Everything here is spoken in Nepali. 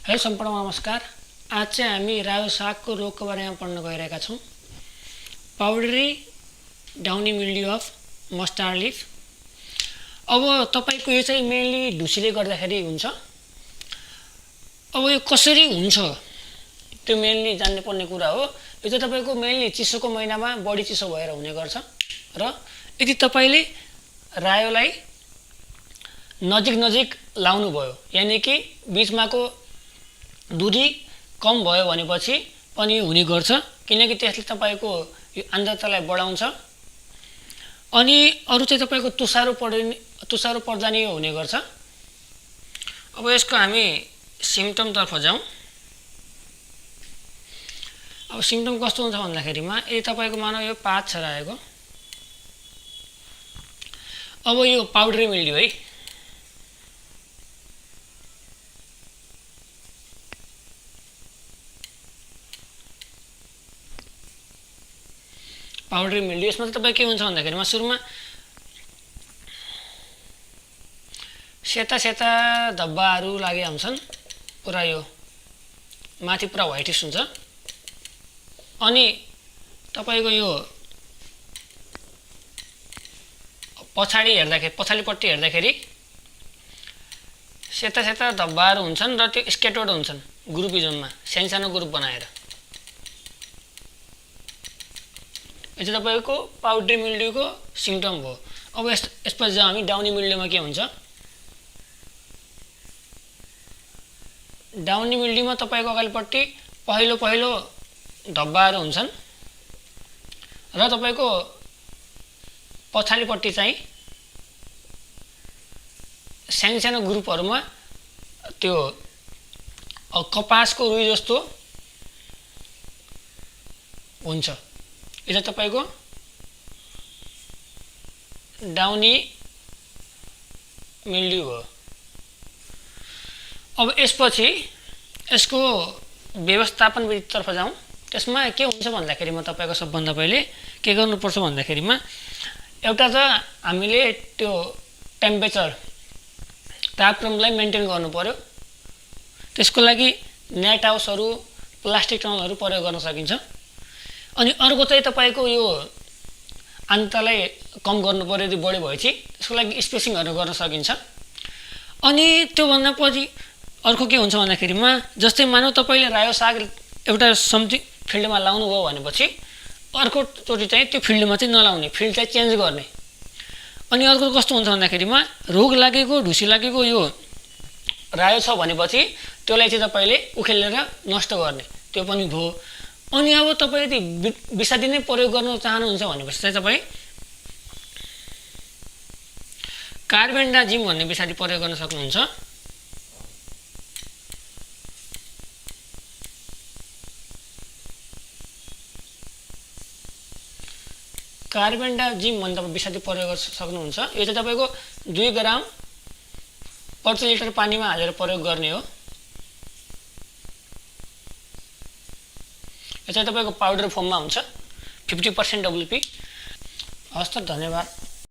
हेलो सम्पूर्ण नमस्कार। आज चाहिँ हामी रायो सागको रोगको बारेमा पढ्न गइरहेका छौँ। Powdery downy mildew of mustard leaf. अब तपाईको यो चाहिँ मेनली ढुसीले गर्दाखेरि हुन्छ। अब यो कसरी हुन्छ त्यो मेनली जान्ने पर्ने कुरा हो। यो चाहिँ तपाईको मेनली चिसोको महिनामा बढी चिसो भएर हुने गर्छ र यदि तपाईले रायोलाई नजिक नजिक लाउनु भयो यानी कि बीचमाको दूरी कम भयो भनेपछि पनि हुने गर्छ, किनकि त्यसले तपाईको यो आर्द्रतालाई बढाउँछ। अनि अरु चाहिँ तपाईको तुसारो पर्दा नि हुने गर्छ। अब यसको हामी सिम्पटम तर्फ जाउँ। अब सिम्पटम कस्तो हुन्छ भन्दाखेरिमा यदि तपाईको मानव यो पात छ रायोको, अब यो पाउडरी मिल्ड्यू है। पाउडरी मिल्ड्यू यसमा चाहिँ तपाईको के हुन्छ भन्दाखेरिमा सुरुमा सेता सेता धब्बाहरू लागे हुन्छन्, पुरा यो माथि पुरा व्हाइटिस हुन्छ। अनि तपाईको यो पछाडी हेर्दाखेरि पछाडिपट्टि हेर्दाखेरि सेता सेता धब्बाहरू हुन्छन् र त्यो स्क्याटर्ड हुन्छन् ग्रुपिजममा, सानो ग्रुप बनाएर। यो चाहिँ तपाईको पाउडरी मिल्ड्यूको सिम्पटम हो। अब यसपछि जाउँ हामी डाउनी मिल्ड्यूमा के हुन्छ। डाउनी मिल्ड्यूमा तपाईको अगाडिपट्टि पहिलो पहिलो धब्बाहरू हुन्छन् र तपाईको पछाडिपट्टि चाहिँ सानो ग्रुपहरुमा त्यो कपासको रुई जस्तो हुन्छ। यो चाहिँ तपाईको डाउनी मिल्ड्यू हो। अब यसपछि यसको व्यवस्थापन विधितर्फ जाउँ। त्यसमा के हुन्छ भन्दाखेरि म तपाईको सबभन्दा पहिले के गर्नुपर्छ भन्दाखेरिमा एउटा त हामीले त्यो टेम्परेचर तापक्रमलाई मेन्टेन गर्नु पर्यो। त्यसको लागि नेट हाउसहरु प्लास्टिक टनलहरु प्रयोग गर्न सकिन्छ। अनि अर्को चाहिँ तपाईको यो आर्द्रतालाई कम गर्नु पर्यो यदि बढी भएपछि त्यसको लागि स्पेसिङहरु गर्न सकिन्छ। अनि त्यो भन्दा पछि अर्को के हुन्छ भन्दाखेरिमा जस्तै मानौ तपाईले रायो साग एउटा समथिङ फिल्डमा लाउनु भयो भनेपछि अर्को चोटी चाहिँ त्यो फिल्डमा चाहिँ नलाउने, फिल्ड चाहिँ चेन्ज गर्ने। अनि अर्को कस्तो हुन्छ भन्दाखेरिमा रोग लागेको ढुसी लागेको यो रायो छ भनेपछि त्यसलाई चाहिँ तपाईले उखेलेर नष्ट गर्ने, त्यो पनि भयो। अनि अब तपाई यदि विषादी नै प्रयोग गर्न चाहनुहुन्छ भनेपछि चाहिँ तपाई कार्बेन्डाजिम भन्ने विषादी प्रयोग गर्न सक्नुहुन्छ। कार्बेन्डाजिम भन्ने तपाई विषादी प्रयोग गर्न सक्नुहुन्छ। यो चाहिँ तपाईको 2 ग्राम प्रति लिटर पानीमा हालेर प्रयोग गर्ने हो। यो चाहिँ तपाईको पाउडर फर्ममा हुन्छ 50% डब्ल्युपी। हस् त, धन्यवाद।